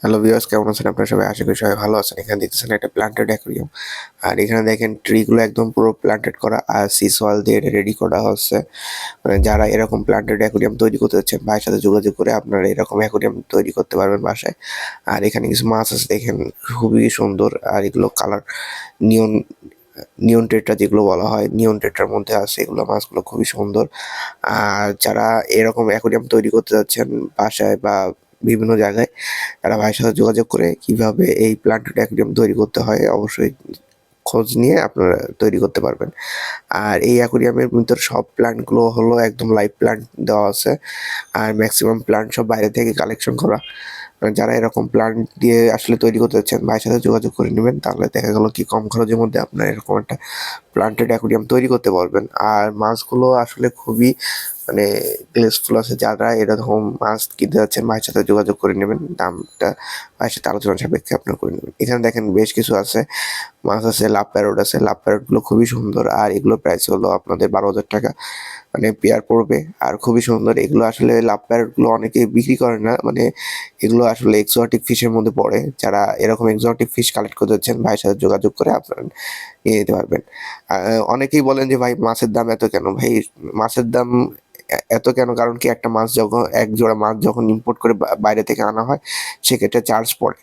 Hello viewers, কেমন আছেন আপনারা সবাই? আশা করি সবাই ভালো আছেন। এখানে দেখতেছেন একটা প্ল্যান্টেড অ্যাকুরিয়াম। আর এখানে দেখেন ট্রিগুলো একদম পুরো প্ল্যান্টেড করা আর সি সয়েল দিয়ে এটা রেডি করা হচ্ছে। মানে যারা এরকম প্ল্যান্টেড অ্যাকুরিয়াম তৈরি করতে চাচ্ছেন ভাইয়ের সাথে যোগাযোগ করে আপনারা এরকম অ্যাকুরিয়াম তৈরি করতে পারবেন বাসায়। আর এখানে কিছু মাছ আছে দেখেন, খুবই সুন্দর। আর এগুলো কালার নিয়ন নিয়ন টেট্রা যেগুলো বলা হয়, নিয়ন টেট্রার মধ্যে আছে এগুলো মাছগুলো খুবই সুন্দর। আর যারা এরকম অ্যাকুরিয়াম তৈরি করতে যাচ্ছেন বাসায় বা বিভিন্ন জায়গায়, তারা ভাইয়ের সাথে যোগাযোগ করে কিভাবে এই প্ল্যান্টেড অ্যাকুরিয়াম তৈরি করতে হয় অবশ্যই খোঁজ নিয়ে আপনারা তৈরি করতে পারবেন। আর এই অ্যাকুরিয়ামের ভিতর সব প্ল্যান্টগুলো হলো একদম লাইভ প্ল্যান্ট দেওয়া আছে। আর ম্যাক্সিমাম প্ল্যান্ট সব বাইরে থেকে কালেকশন করা। যারা এরকম প্ল্যান্ট দিয়ে আসলে তৈরি করতে চাচ্ছেন ভাইয়ের সাথে যোগাযোগ করে নেবেন, তাহলে দেখা গেল কি কম খরচের মধ্যে আপনারা এরকম একটা প্ল্যান্টেড অ্যাকুরিয়াম তৈরি করতে পারবেন। আর মাছগুলো আসলে খুবই মানে গ্লেসফুল আছে। যারা এরকম মাছ কিনতে যাচ্ছেন ভাইয়ের সাথে যোগাযোগ করে নেবেন, দামটা ভাইয়ের সাথে আলোচনা সাপেক্ষে আপনারা করে নেবেন। এখানে দেখেন বেশ কিছু আছে, মাছ আছে, লাভ প্যারট আছে। লাভ প্যারটগুলো খুবই সুন্দর আর এগুলোর প্রাইস হলো আপনাদের 12,000 টাকা মানে পেয়ার পড়বে। আর খুবই সুন্দর এগুলো। আসলে লাভ প্যারটগুলো অনেকে বিক্রি করে না, মানে এগুলো আসলে এক্সোটিক ফিশের মধ্যে পড়ে। যারা এরকম এক্সোটিক ফিশ কালেক্ট করতে যাচ্ছেন ভাইয়ের সাথে যোগাযোগ করে আপনারা নিয়ে নিতে পারবেন। অনেকেই বলেন যে ভাই মাছের দাম এত কেন? ভাই মাছের দাম এত কেন? কারণ কি, একটা মাছ যখন এক জোড়া মাছ যখন ইম্পোর্ট করে বাইরে থেকে আনা হয় সেক্ষেত্রে চার্জ পড়ে।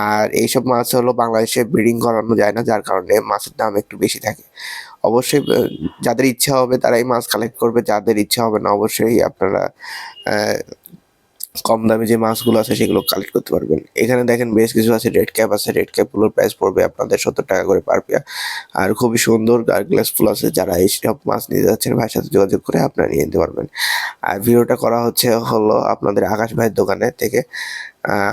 আর এইসব মাছ হলো বাংলাদেশে ব্রিডিং করানো যায় না, যার কারণে মাছের দাম একটু বেশি থাকে। অবশ্যই যাদের ইচ্ছা হবে তারা এই মাছ কালেক্ট করবে, যাদের ইচ্ছা হবে না অবশ্যই আপনারা আহ, কম দামে যে মাছগুলো আছে সেগুলো কালেক্ট করতে পারবেন। এখানে দেখেন বেশ কিছু আছে, রেড ক্যাপ আছে। রেড ক্যাপগুলোর প্রাইস পড়বে আপনাদের 70 টাকা করে পার পেয়ার। আর খুবই সুন্দর আর গ্লাসফুল আছে। যারা এইসব মাছ নিতে যাচ্ছেন ভাইয়ের সাথে যোগাযোগ করে আপনারা নিয়ে নিতে পারবেন। আর ভিডিওটা করা হলো আপনাদের আকাশ ভাইয়ের দোকানে থেকে।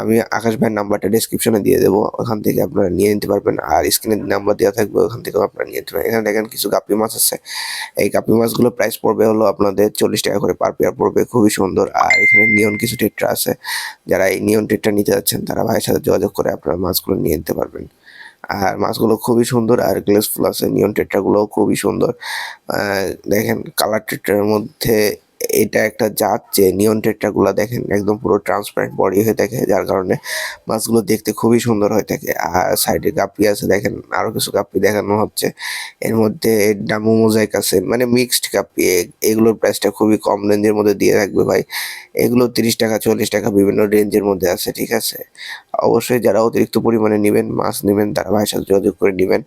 আমি আকাশ ভাইয়ের নাম্বারটা ডেসক্রিপশনে দিয়ে দেবো, ওখান থেকে আপনারা নিয়ে নিতে পারবেন। আর স্ক্রিনে নাম্বার দেওয়া থাকবে, ওখান থেকেও আপনারা নিয়ে নিতে পারবেন। এখানে দেখেন কিছু গাপ্পি মাছ আছে। এই গাপ্পি মাছগুলোর প্রাইস পড়বে হলো আপনাদের 40 টাকা করে পার পেয়ার পড়বে, খুবই সুন্দর। আর এখানে নিয়ন কিছু টেট্রা আছে। যারা এই নিয়ন টেট্রা নিতে যাচ্ছেন তারা ভাইয়ের সাথে যোগাযোগ করে আপনারা মাছগুলো নিয়ে নিতে পারবেন। আর মাছগুলো খুবই সুন্দর আর গ্লেসফুল আছে। নিয়ন টেট্রাগুলোও খুবই সুন্দর। দেখেন কালার টেট্রার মধ্যে এটা একটা জাত, যে নিয়ন টেট্রাগুলো দেখেন একদম পুরো ট্রান্সপারেন্ট বডি হয়ে থাকে, যার কারণে মাছগুলো দেখতে খুবই সুন্দর হয়ে থাকে। আর সাইডে গাপ্পি আছে দেখেন, আরো কিছু গাপ্পি দেখানো হচ্ছে। এর মধ্যে ডামু মোজাইক আছে, মানে মিক্সড গাপ্পি। এগুলোর প্রাইসটা খুবই কম রেঞ্জের মধ্যে দিয়ে রাখবে ভাই। এগুলো 30 টাকা 40 টাকা বিভিন্ন রেঞ্জের মধ্যে আছে, ঠিক আছে? অবশ্যই যারা অতিরিক্ত পরিমাণে নিবেন, মাছ নিবেন, তারা ভাইয়ের সাথে যোগাযোগ করে নিবেন।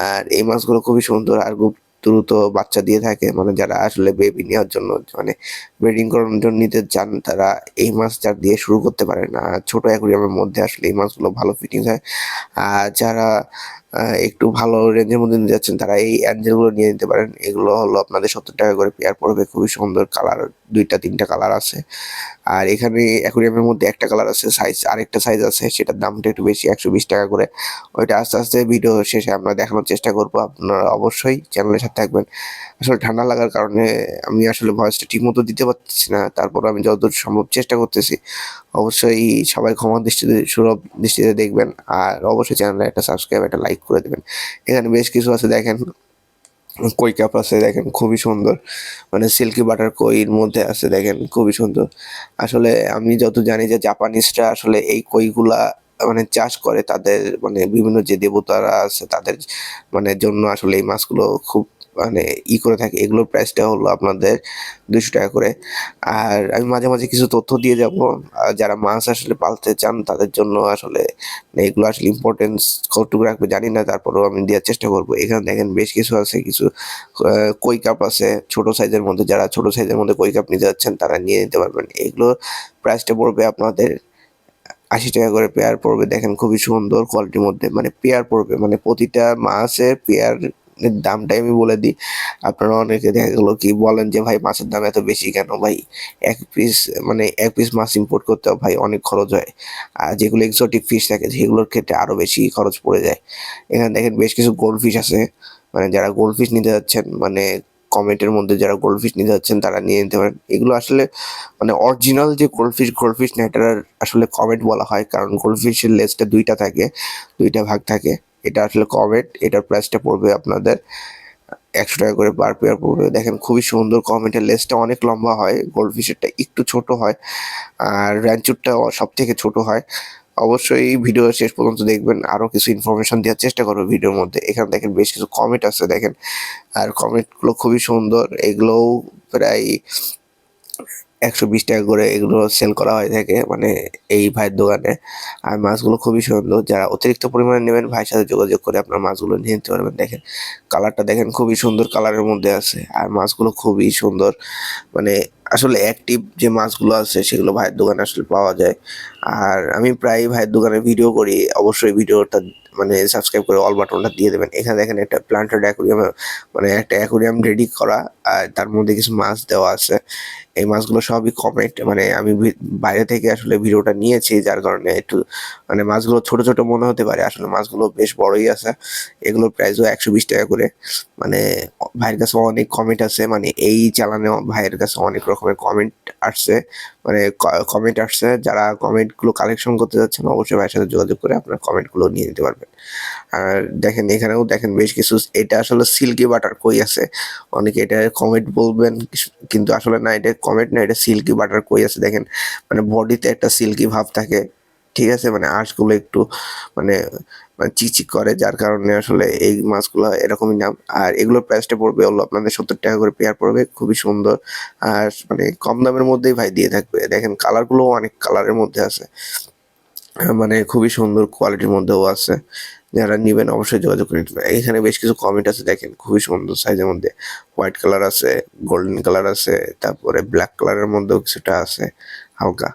আর এই মাছগুলো খুবই সুন্দর আর খুব দ্রুত বাচ্চা দিয়ে থাকে। মানে যারা আসলে বেবি নেওয়ার জন্য, মানে ব্রিডিং করানোর জন্য নিতে চান, তারা এই মাছটা দিয়ে শুরু করতে পারেন। আর ছোট অ্যাকুরিয়ামের মধ্যে আসলে এই মাছগুলো ভালো ফিটিং হয়। আর যারা একটু ভালো রেঞ্জের মধ্যে নিতে যাচ্ছেন তারা এই অ্যাঞ্জেলগুলো নিয়ে নিতে পারেন। এগুলো হলো আপনাদের 70 টাকা করে পেয়ার পড়বে, খুবই সুন্দর। কালার 2-3টা কালার আছে। আর এখানে অ্যাকুরিয়ামের মধ্যে একটা কালার আছে, সাইজ আরেকটা সাইজ আছে, সেটার দামটা একটু বেশি, 120 টাকা করে। ওইটা আস্তে আস্তে ভিডিও শেষে আমরা দেখানোর চেষ্টা করবো। আপনারা অবশ্যই চ্যানেলের সাথে থাকবেন। আসলে ঠান্ডা লাগার কারণে আমি আসলে ভয়েসটা ঠিক মতো দিতে পারছি না, তারপর আমি যতদূর সম্ভব চেষ্টা করতেছি। অবশ্যই সবাই ক্ষমা দৃষ্টিতে, সুলভ দৃষ্টিতে দেখবেন। আর অবশ্যই চ্যানেলে একটা সাবস্ক্রাইব, একটা লাইক করে দেবেন। এখানে বেশ কিছু আছে দেখেন, কই কাপ আছে দেখেন, খুবই সুন্দর। মানে সিল্কি বাটার কইর মধ্যে আছে দেখেন, খুবই সুন্দর। আসলে আমি যত জানি যে জাপানিজরা আসলে এই কইগুলা মানে চাষ করে, তাদের মানে বিভিন্ন যে দেবতারা আছে তাদের মানে জন্য আসলে এই মাছগুলো খুব মানে করে থাকে। এগুলোর প্রাইসটা হলো আপনাদের 200 টাকা করে। আর আমি মাঝে মাঝে কিছু তথ্য দিয়ে যাব, যারা মাছ আসলে পালতে চান তাদের জন্য আসলে এগুলো আসলে ইম্পর্টেন্স কতটুকু রাখবে জানি না, তারপরেও আমি দেওয়ার চেষ্টা করবো। এখানে দেখেন বেশ কিছু আছে, কিছু কই কাপ আছে ছোট সাইজের মধ্যে। যারা ছোট সাইজের মধ্যে কই কাপ নিতে যাচ্ছেন তারা নিয়ে নিতে পারবেন। এগুলো প্রাইসটা পড়বে আপনাদের 80 টাকা করে পেয়ার পড়বে। দেখেন খুবই সুন্দর কোয়ালিটির মধ্যে, মানে পেয়ার পড়বে, মানে প্রতিটা মাছের পেয়ার দামটাই আমি বলে দিই। আপনারা অনেকে দেখা গেলো কি বলেন যে ভাই মাছের দাম এত বেশি কেন? ভাই এক পিস, মানে এক পিস মাছ ইম্পোর্ট করতেও ভাই অনেক খরচ হয়। আর যেগুলো এক্সোটিক ফিশ থাকে সেগুলোর ক্ষেত্রে আরো বেশি খরচ পড়ে যায়। এখানে দেখেন বেশ কিছু গোল্ড ফিশ আছে। মানে যারা গোল্ড ফিশ নিতে যাচ্ছেন, মানে কমেটের মধ্যে যারা গোল্ড ফিশ নিতে যাচ্ছেন তারা নিয়ে নিতে পারেন। এগুলো আসলে মানে অরিজিনাল যে গোল্ড ফিশ না, এটার আসলে কমেট বলা হয়, কারণ গোল্ড ফিশের লেজটা 2টা থাকে, 2টা ভাগ থাকে। এটা আসলে কমেট। এটার প্রাইসটা পড়বে আপনাদের 100 টাকা করে পার পেয়ার পড়বে। দেখেন খুবই সুন্দর, কমেটের লেজটা অনেক লম্বা হয়, গোল্ড ফিশেরটা একটু ছোট হয়। আর র্যাঞ্চুরটা সব থেকে ছোট হয়। অবশ্যই ভিডিও শেষ পর্যন্ত দেখবেন, আরও কিছু ইনফরমেশন দেওয়ার চেষ্টা করবো ভিডিওর মধ্যে। এখানে দেখেন বেশ কিছু কমেন্ট আছে দেখেন, আর কমেন্টগুলো খুবই সুন্দর, এগুলোও প্রায় 120 টাকা করে এগুলো সেল করা হয়ে থাকে মানে এই ভাইয়ের দোকানে। আর মাছগুলো খুবই সুন্দর, যারা অতিরিক্ত পরিমাণে নেবেন ভাইয়ের সাথে যোগাযোগ করে আপনার মাছগুলো নিয়ে নিতে পারবেন। দেখেন কালারটা দেখেন খুবই সুন্দর কালারের মধ্যে আছে, আর মাছগুলো খুবই সুন্দর, মানে আসলে অ্যাক্টিভ যে মাছগুলো আছে সেগুলো ভাইয়ের দোকানে আসলে পাওয়া যায়। আর আমি প্রায় ভাইয়ের দোকানে ভিডিও করি, অবশ্যই ভিডিওটা মানে সাবস্ক্রাইব করে অল বাটনটা দিয়ে দেবেন। এখানে দেখেন একটা প্লান্টেড অ্যাকুরিয়াম, মানে একটা অ্যাকুরিয়াম রেডি করা, আর তার মধ্যে কিছু মাছ দেওয়া আছে। এই মাছগুলো সবই কমেট, মানে আমি বাইরে থেকে আসলে ভিডিওটা নিয়েছি, যার কারণে একটু মানে মাছগুলো ছোট ছোট মনে হতে পারে, আসলে মাছগুলো বেশ বড়ই আছে। এগুলোর প্রাইসও 120 টাকা করে। মানে ভাইয়ের কাছে অনেক কমেন্ট আছে, মানে এই চালানে ভাইয়ের কাছে অনেক রকমের কমেন্ট আসছে, মানে কমেন্ট আসছে। যারা কমেন্টগুলো কালেকশন করতে যাচ্ছেন অবশ্যই ভাইয়ের সাথে যোগাযোগ করে আপনার কমেন্টগুলো নিয়ে নিতে পারবেন। আর দেখেন এখানেও দেখেন বেশ কিছু, এটা আসলে সিল্কি বাটার কই আছে, অনেকে এটা কমেন্ট বলবেন কিন্তু আসলে না, এটা কমেন্ট না, এটা সিল্কি বাটার কই আছে। দেখেন মানে বডিতে একটা সিল্কি ভাব থাকে, ঠিক আছে, মানে আঁশগুলো একটু মানে মানে চিকচিক করে, যার কারণে আসলে এই মাছগুলো এরকমই নাম। আর এগুলোর প্রাইসটা পড়বে হলো আপনাদের 70 টাকা করে পেয়ার পড়বে, খুবই সুন্দর। আর মানে কম দামের মধ্যেই ভাই দিয়ে থাকবে। দেখেন কালারগুলোও অনেক কালারের মধ্যে আছে, মানে খুবই সুন্দর কোয়ালিটির মধ্যেও আছে। যারা নিবেন অবশ্যই যোগাযোগ করে নিতে পারেন। এখানে বেশ কিছু কমেন্ট আছে দেখেন, খুবই সুন্দর সাইজের মধ্যে, হোয়াইট কালার আছে, গোল্ডেন কালার আছে, তারপরে ব্ল্যাক কালারের মধ্যেও কিছুটা আছে হালকা।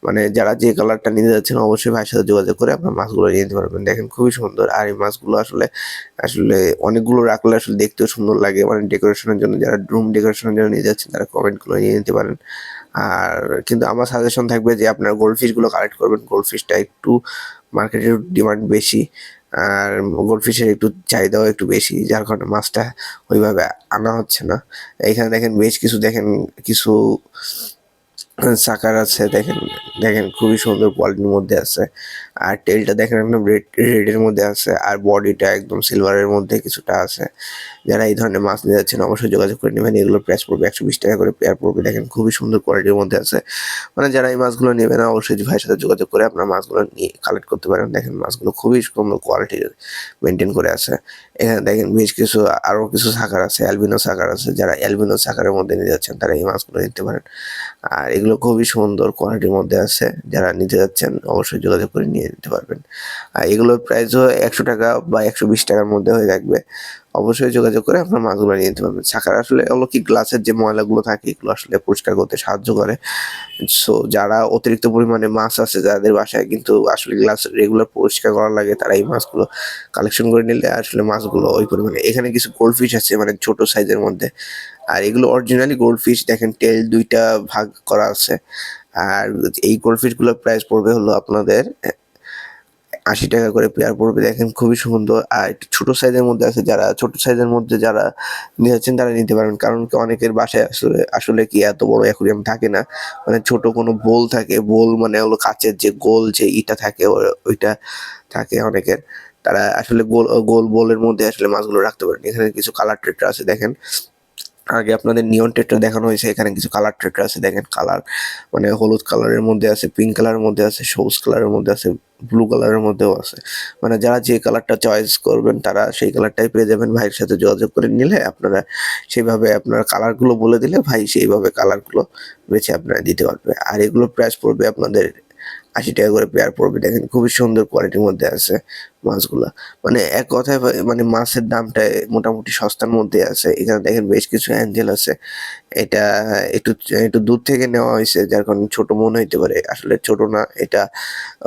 মানে যারা যে কালারটা নিতে যাচ্ছেন অবশ্যই ভাইয়ের সাথে যোগাযোগ করে আপনার মাছগুলো নিয়ে নিতে পারবেন। দেখেন খুবই সুন্দর, আর এই মাছগুলো আসলে আসলে অনেকগুলো রাখলে আসলে দেখতেও সুন্দর লাগে, মানে ডেকোরেশনের জন্য, যারা রুম ডেকোরেশনের জন্য নিয়ে যাচ্ছেন তারা কমেন্টগুলো নিয়ে নিতে পারেন। আর কিন্তু আমার সাজেশন থাকবে যে আপনার গোল্ড ফিশগুলো কালেক্ট করবেন। গোল্ড ফিশটা একটু মার্কেটের ডিমান্ড বেশি, আর গোল্ড ফিশের একটু চাহিদাও একটু বেশি, যার কারণে মাছটা ওইভাবে আনা হচ্ছে না। এইখানে দেখেন বেশ কিছু, দেখেন কিছু চাকার আছে, দেখেন দেখেন খুবই সুন্দর কোয়ালিটির মধ্যে আছে। আর টেলটা দেখেন একদম রেডের মধ্যে আছে, আর বডিটা একদম সিলভারের মধ্যে কিছুটা আছে। যারা এই ধরনের মাছ নিয়ে যাচ্ছেন অবশ্যই যোগাযোগ করে নেবেন। এগুলোর প্রাইস পড়বে 120 টাকা করে পেয়ার পড়বে। দেখেন খুবই সুন্দর কোয়ালিটির মধ্যে আছে, মানে যারা এই মাছগুলো নেবেন অবশ্যই ভাইয়ের সাথে যোগাযোগ করে আপনার মাছগুলো নিয়ে কালেক্ট করতে পারেন। দেখেন মাছগুলো খুবই সুন্দর কোয়ালিটির মেনটেন করে আছে। এখানে দেখেন বেশ কিছু আরও কিছু শাখার আছে, অ্যালবিনো শাখার আছে। যারা অ্যালবিনো শাখারের মধ্যে নিয়ে যাচ্ছেন তারা এই মাছগুলো নিতে পারেন। আর এগুলো খুবই সুন্দর কোয়ালিটির মধ্যে আছে, যারা নিতে যাচ্ছেন অবশ্যই যোগাযোগ করে নিয়ে নিতে পারবেন। আর এগুলোর প্রাইসও 100 টাকা বা 120 টাকার মধ্যে হয়ে থাকবে। অবশ্যই যোগাযোগ করে আপনার মাছগুলো নিয়ে নিতে পারবেন। শাখার আসলে হলো কি, গ্লাসের যে ময়লাগুলো থাকে এগুলো আসলে পরিষ্কার করতে সাহায্য করে। সো যারা অতিরিক্ত পরিমাণে মাছ আছে যাদের বাসায় কিন্তু আসলে গ্লাস রেগুলার পরিষ্কার করা লাগে, তারা এই মাছগুলো কালেকশন করে নিলে আসলে মাছগুলো ওই পরিমাণে। এখানে কিছু গোল্ডফিশ আছে মানে ছোট সাইজের মধ্যে, আর এগুলো অরিজিনালি গোল্ডফিশ। দেখেন টেল দুইটা ভাগ করা আছে। আর এই গোল্ডফিশগুলোর প্রাইস পড়বে হলো আপনাদের 80 টাকা করে পেয়ার পড়বে। দেখেন খুবই সুন্দর, আর একটু ছোট সাইজের মধ্যে আছে, যারা ছোট সাইজের মধ্যে যারা নিতে চাচ্ছেন তারা নিতে পারবেন। কারণ কি অনেকের বাসায় আসলে আসলে কি এত বড় অ্যাকুরিয়াম থাকে না, মানে ছোট কোনো বোল থাকে, বোল মানে হলো কাচের যে গোল যে ইটা থাকে ওইটা থাকে অনেকের। তারা আসলে গোল গোল বোলের মধ্যে আসলে মাছগুলো রাখতে পারেন। এখানে কিছু কালার ট্রেট্রা আছে দেখেন, আগে আপনাদের নিয়ন টেট্রা দেখানো হয়েছে, এখানে কিছু কালার টেট্রা আছে। দেখেন কালার মানে হলুদ কালারের মধ্যে আছে, পিঙ্ক কালারের মধ্যে আছে, সবুজ কালারের মধ্যে আছে, ব্লু কালারের মধ্যেও আছে। মানে যারা যে কালারটা চয়েস করবেন তারা সেই কালারটাই পেয়ে যাবেন। ভাইয়ের সাথে যোগাযোগ করে নিলে আপনারা সেইভাবে আপনার কালারগুলো বলে দিলে ভাই সেইভাবে কালারগুলো বেছে আপনারা দিতে পারবে। আর এগুলোর প্রাইস পড়বে আপনাদের 80 টাকা করে পেয়ার পড়বে। দেখেন খুবই সুন্দর কোয়ালিটির মধ্যে আছে মাছগুলা। মানে এক কথায় মানে মাছের দামটা মোটামুটি সস্তার মধ্যে আছে। এখানে দেখেন বেশ কিছু অ্যাঞ্জেল আছে। এটা একটু একটু দূর থেকে নেওয়া হয়েছে, যার কারণে ছোট মনে হইতে পারে। আসলে ছোট না, এটা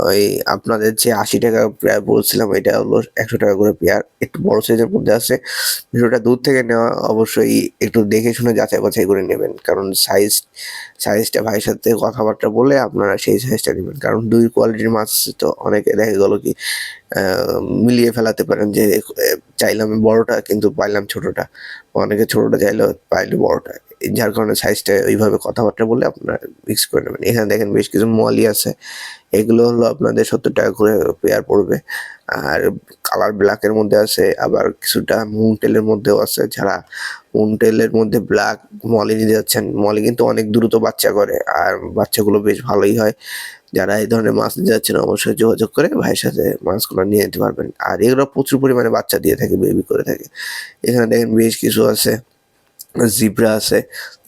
ওই আপনাদের যে 80 টাকা প্রায় বলছিলাম এটা হলো 100 টাকা করে পেয়ার। একটু বড় সাইজের মধ্যে আছে। ভিডিওটা দূর থেকে নেওয়া, অবশ্যই একটু দেখে শুনে যাচাই বাছাই করে নেবেন। কারণ সাইজটা ভাইয়ের সাথে কথাবার্তা বলে আপনারা সেই সাইজটা নেবেন। কারণ 2 কোয়ালিটির মাছ আছে, তো অনেকে দেখা গেল কি মিলিয়ে ফেলাতে পারেন যে চাইলাম বড়টা কিন্তু পাইলাম ছোটটা, অনেকে ছোটটা চাইলেও পাইলে বড়টা, যার কারণে সাইজটা ওইভাবে কথাবার্তা বলে আপনারা মিক্স করে নেবেন। এখানে দেখেন বেশ কিছু মলি আছে, এগুলো হলো আপনাদের 70 টাকা করে পেয়ার পড়বে। আর কালার ব্ল্যাকের মধ্যে আছে, আবার কিছুটা মুন টেলের মধ্যেও আছে। যারা মুন টেলের মধ্যে ব্ল্যাক মলি নিতে যাচ্ছেন, মলি কিন্তু অনেক দ্রুত বাচ্চা করে আর বাচ্চাগুলো বেশ ভালোই হয়। যারা এই ধরনের মাছ নিতে যাচ্ছেন অবশ্যই যোগাযোগ করে ভাইয়ের সাথে মাছগুলো নিয়ে নিতে পারবেন। আর এগুলো প্রচুর পরিমাণে বাচ্চা দিয়ে থাকে, বেবি করে থাকে। এখানে দেখেন বেশ কিছু আছে, জিব্রা আছে।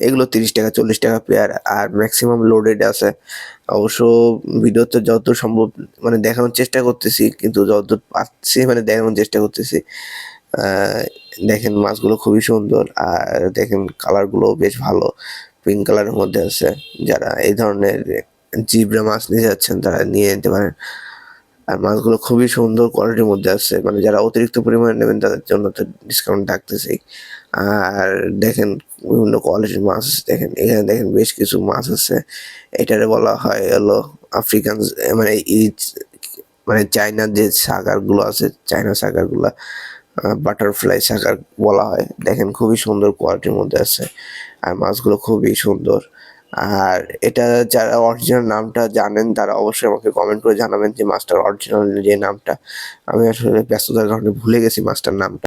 এগুলো ৳৩০, ৳৪০ পেয়ার আর ম্যাক্সিমাম লোডেড আছে। অবশ্য ভিডিওতে যতদূর সম্ভব মানে দেখানোর চেষ্টা করতেছি, কিন্তু যতদূর পারছি মানে দেখানোর চেষ্টা করতেছি। আ দেখেন মাছগুলো খুবই সুন্দর আর দেখেন কালারগুলোও বেশ ভালো। পিঙ্ক কালারের মধ্যে আছে। যারা এই ধরনের জিব্রা মাছ নিতে যাচ্ছেন তারা নিয়ে নিতে পারেন। আর মাছগুলো খুবই সুন্দর কোয়ালিটির মধ্যে আছে। মানে যারা অতিরিক্ত পরিমাণে নেবেন তাদের জন্য তো ডিসকাউন্ট থাকতেছেই। আর দেখেন বিভিন্ন কোয়ালিটির মাছ আছে দেখেন। এখানে দেখেন বেশ কিছু মাছ আছে। এটারে বলা হয় হলো আফ্রিকান মানে মানে চায়নার যে সাগারগুলো আছে, চায়না সাগারগুলা বাটারফ্লাই সাগার বলা হয়। দেখেন খুবই সুন্দর কোয়ালিটির মধ্যে আছে। আর মাছগুলো খুবই সুন্দর। আর এটা যারা অরিজিনাল নামটা জানেন তারা অবশ্যই আমাকে কমেন্ট করে জানাবেন যে মাছটার অরিজিনাল যে নামটা। আমি আসলে ব্যস্ততার কারণে ভুলে গেছি মাছটার নামটা।